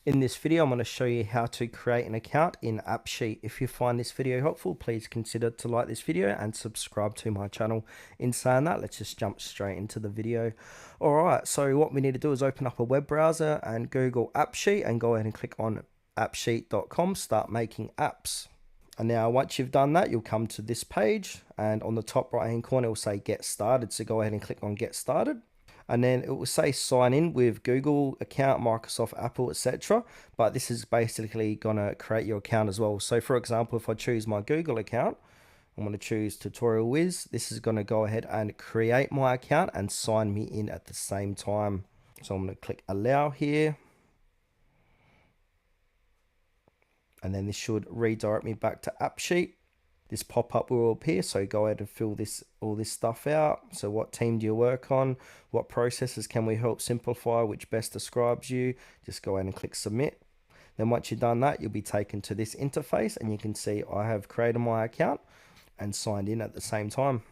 In this video, I'm going to show you how to create an account in AppSheet. If you find this video helpful, please consider to like this video and subscribe to my channel. In saying that, let's just jump straight into the video. Alright, so what we need to do is open up a web browser and Google AppSheet and go ahead and click on appsheet.com, start making apps. And now once you've done that, you'll come to this page and on the top right hand corner it will say get started. So go ahead and click on get started. And then it will say sign in with Google account, Microsoft, Apple, etc. But this is basically going to create your account as well. So for example, if I choose my Google account, I'm going to choose Tutorial Wiz. This is going to go ahead and create my account and sign me in at the same time. So I'm going to click allow here. And then this should redirect me back to AppSheet. This pop-up will appear, so go ahead and fill all this stuff out. So what team do you work on? What processes can we help simplify? Which best describes you? Just go ahead and click submit. Then once you've done that, you'll be taken to this interface and you can see I have created my account and signed in at the same time.